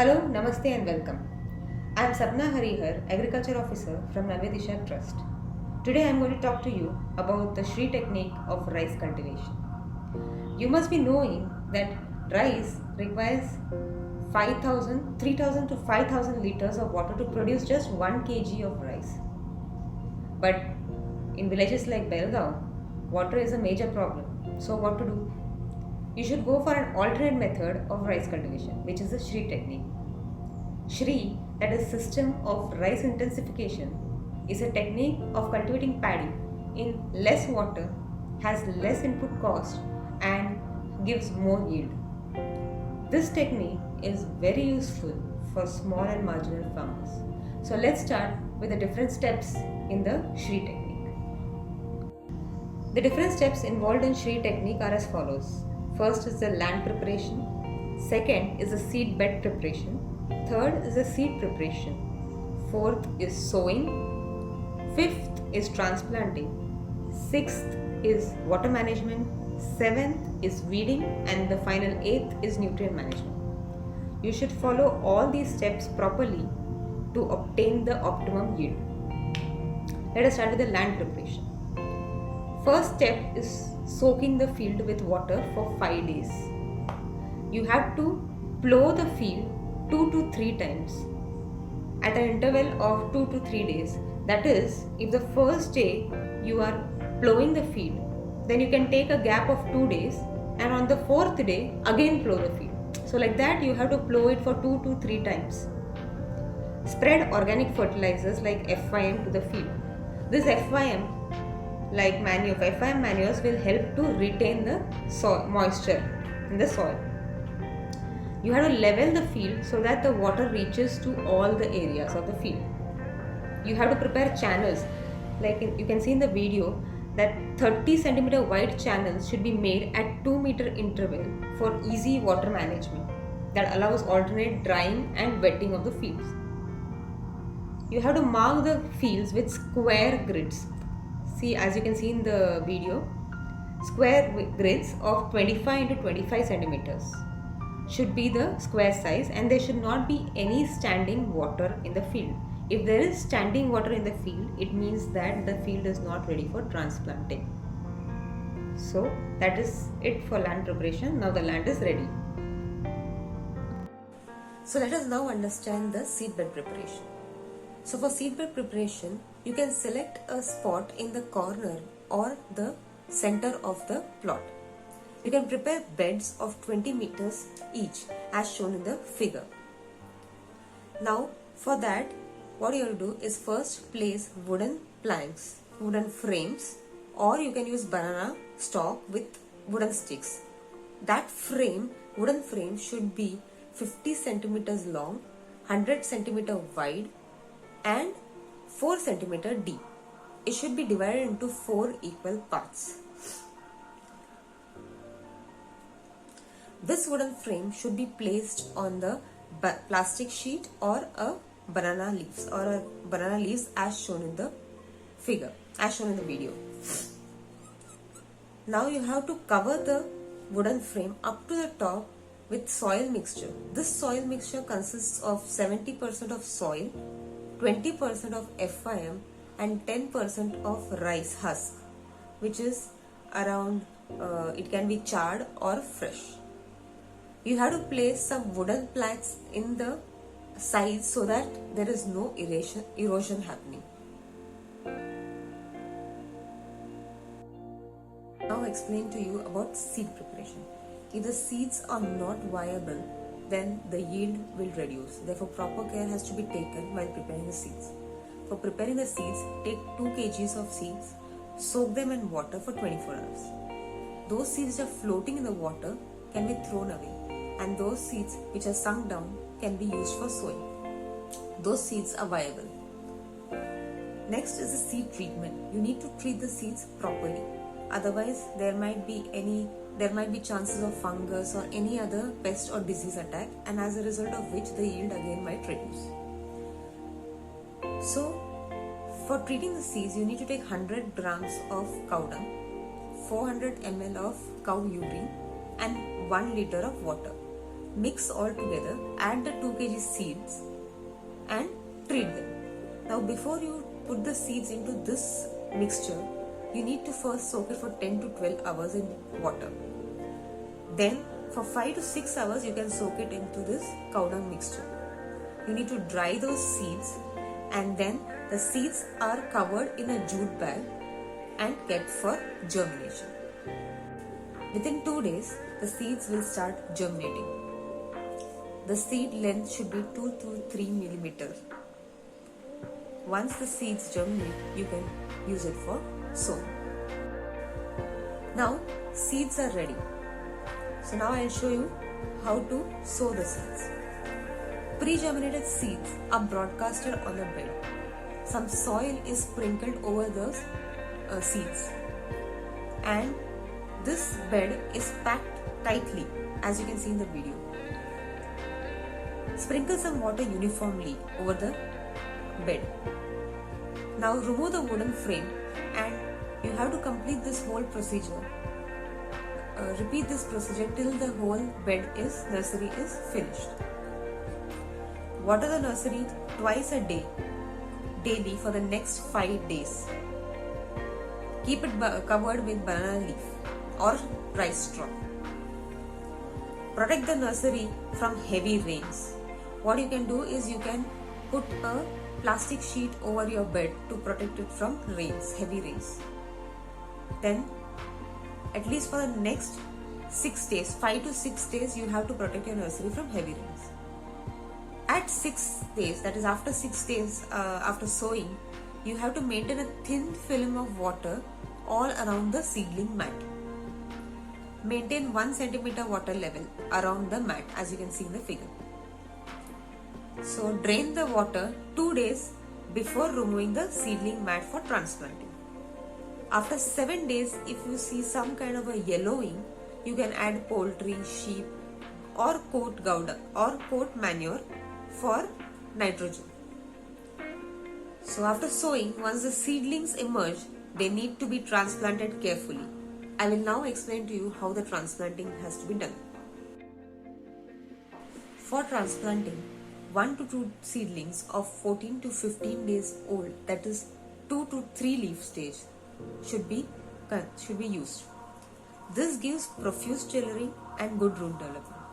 Hello, Namaste and welcome. I am Sapna Harihar, Agriculture Officer from Navya Trust. Today I am going to talk to you about the Shri technique of rice cultivation. You must be knowing that rice requires 3,000 to 5,000 liters of water to produce just 1 kg of rice. But in villages like Belgaum, water is a major problem. So what to do? You should go for an alternate method of rice cultivation, which is the Shri technique. Shri, that is system of rice intensification, is a technique of cultivating paddy in less water, has less input cost and gives more yield. This technique is very useful for small and marginal farmers. So let's start with the different steps in the Shri technique. The different steps involved in Shri technique are as follows. First is the land preparation. Second is the seed bed preparation. Third is the seed preparation. Fourth is sowing. Fifth is transplanting. Sixth is water management. Seventh is weeding. And the final eighth is nutrient management. You should follow all these steps properly to obtain the optimum yield. Let us start with the land preparation. First step is soaking the field with water for 5 days. You have to plow the field 2 to 3 times at an interval of 2 to 3 days. That is, if the first day you are plowing the field, then you can take a gap of 2 days and on the 4th day again plow the field. So like that you have to plow it for 2 to 3 times. Spread organic fertilizers like FYM to the field. This FYM manures will help to retain the moisture in the soil. You have to level the field so that the water reaches to all the areas of the field. You have to prepare channels, like you can see in the video that 30 cm wide channels should be made at 2 meter interval for easy water management that allows alternate drying and wetting of the fields. You have to mark the fields with square grids. See, as you can see in the video, square grids of 25 into 25 centimeters should be the square size, and there should not be any standing water in the field. If there is standing water in the field, it means that the field is not ready for transplanting. So that is it for land preparation. Now the land is ready. So let us now understand the seedbed preparation. So for seedbed preparation, you can select a spot in the corner or the center of the plot. You can prepare beds of 20 meters each as shown in the figure. Now for that, what you have to do is first place wooden planks, wooden frames, or you can use banana stalk with wooden sticks. That wooden frame should be 50 centimeters long, 100 centimeter wide and 4 centimeter deep. It should be divided into 4 equal parts. This wooden frame should be placed on the plastic sheet or a banana leaves as shown in the figure, as shown in the video. Now you have to cover the wooden frame up to the top with soil mixture. This soil mixture consists of 70% of soil, 20% of FYM and 10% of rice husk, which is around, it can be charred or fresh. You have to place some wooden planks in the sides so that there is no erosion happening. Now I explain to you about seed preparation. If the seeds are not viable, then the yield will reduce. Therefore, proper care has to be taken while preparing the seeds. For preparing the seeds, take 2 kgs of seeds, soak them in water for 24 hours. Those seeds which are floating in the water can be thrown away, and those seeds which are sunk down can be used for sowing. Those seeds are viable. Next is the seed treatment. You need to treat the seeds properly. Otherwise, there might be chances of fungus or any other pest or disease attack, and as a result of which the yield again might reduce. So, for treating the seeds, you need to take 100 grams of cow dung, 400 ml of cow urine and 1 liter of water. mix all together, add the 2 kg seeds and treat them. Now before you put the seeds into this mixture, you need to first soak it for 10 to 12 hours in water. Then for 5 to 6 hours you can soak it into this cow dung mixture. You need to dry those seeds, and then the seeds are covered in a jute bag and kept for germination. Within 2 days, the seeds will start germinating. The seed length should be 2 to 3 millimeters. Once the seeds germinate, you can use it for sowing. Now, seeds are ready. So now I will show you how to sow the seeds. Pre-germinated seeds are broadcasted on a bed. Some soil is sprinkled over the seeds, and this bed is packed tightly, as you can see in the video. Sprinkle some water uniformly over the bed. Now remove the wooden frame, and you have to complete this whole procedure. Repeat this procedure till the whole nursery is finished. Water the nursery twice a day, daily for the next 5 days. Keep it covered with banana leaf or rice straw. Protect the nursery from heavy rains. What you can do is you can put a plastic sheet over your bed to protect it from heavy rains. Then at least for the next 6 days, 5 to 6 days, you have to protect your nursery from heavy rains. At 6 days, that is after 6 days after sowing, you have to maintain a thin film of water all around the seedling mat. Maintain 1 centimeter water level around the mat, as you can see in the figure. So drain the water 2 days before removing the seedling mat for transplanting. After 7 days, if you see some kind of a yellowing, you can add poultry, sheep or goat gouda or goat manure for nitrogen. So after sowing, once the seedlings emerge, they need to be transplanted carefully. I will now explain to you how the transplanting has to be done. For transplanting, 1 to 2 seedlings of 14 to 15 days old, that is 2 to 3 leaf stage, should be used. This gives profuse tailoring and good root development,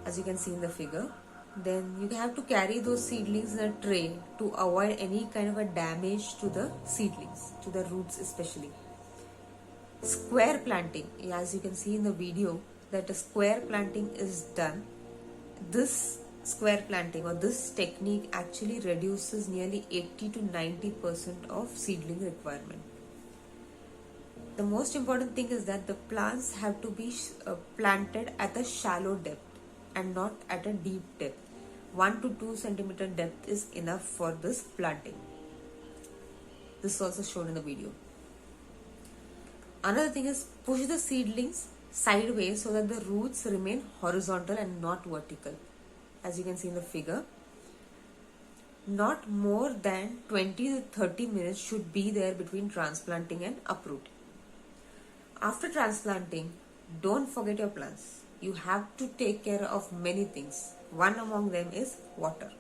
as you can see in the figure. Then you have to carry those seedlings in a tray to avoid any kind of a damage to the seedlings, to the roots especially. Square planting, as you can see in the video, that a square planting is done. This square planting or this technique actually reduces nearly 80 to 90% of seedling requirement. The most important thing is that the plants have to be planted at a shallow depth and not at a deep depth. 1 to 2 centimeter depth is enough for this planting. This is also shown in the video. Another thing is push the seedlings sideways so that the roots remain horizontal and not vertical. As you can see in the figure, not more than 20 to 30 minutes should be there between transplanting and uprooting. After transplanting, don't forget your plants. You have to take care of many things. One among them is water.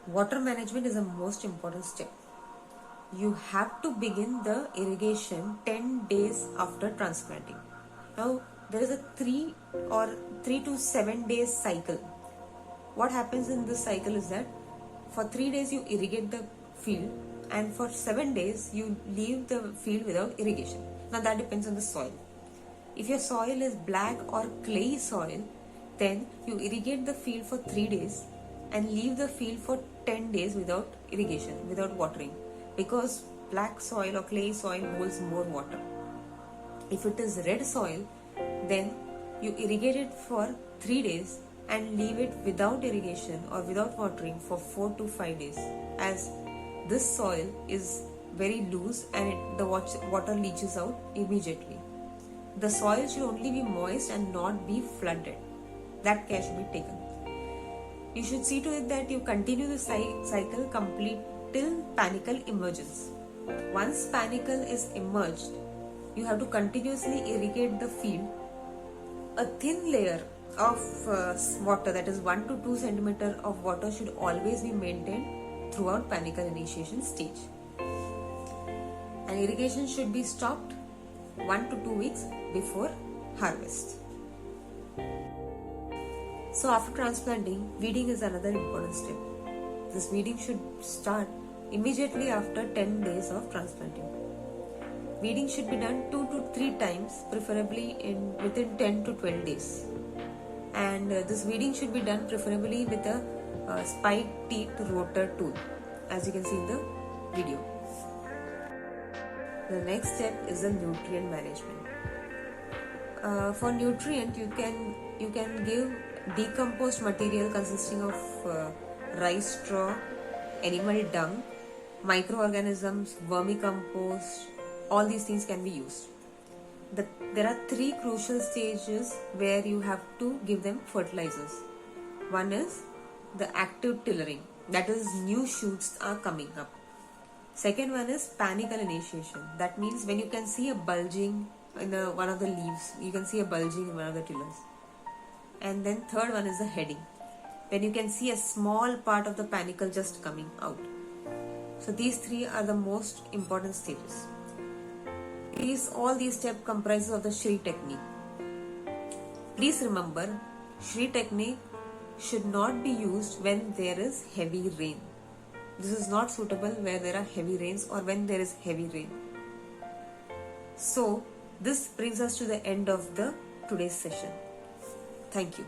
Water management is the most important step. You have to begin the irrigation 10 days after transplanting. Now, there is a 3 to 7 days cycle. What happens in this cycle is that for 3 days you irrigate the field, and for 7 days you leave the field without irrigation. Now that depends on the soil. If your soil is black or clay soil, then you irrigate the field for 3 days and leave the field for 10 days without irrigation, without watering, because black soil or clay soil holds more water. If it is red soil, then you irrigate it for 3 days and leave it without irrigation or without watering for 4 to 5 days, as this soil is very loose and the water leaches out immediately. The soil should only be moist and not be flooded. That care should be taken. You should see to it that you continue the cycle complete till panicle emergence. Once panicle is emerged, you have to continuously irrigate the field. A thin layer of water, that is 1 to 2 centimeter of water, should always be maintained throughout panicle initiation stage. And irrigation should be stopped 1 to 2 weeks before harvest. So after transplanting, weeding is another important step. This weeding should start immediately after 10 days of transplanting. Weeding should be done 2 to 3 times, preferably within 10 to 12 days. And this weeding should be done preferably with a spike teeth rotor tool, as you can see in the video. The next step is the nutrient management. For nutrient, you can give decomposed material consisting of rice straw, animal dung, microorganisms, vermicompost. All these things can be used. There are 3 crucial stages where you have to give them fertilizers. One is the active tillering, that is new shoots are coming up. Second one is panicle initiation, that means when you can see a bulging in one of the leaves, you can see a bulging in one of the tillers. And then third one is the heading, when you can see a small part of the panicle just coming out. So these 3 are the most important stages. All these steps comprises of the Shri technique. Please remember, Shri technique should not be used when there is heavy rain. This is not suitable where there are heavy rains or when there is heavy rain. So this brings us to the end of today's session. Thank you.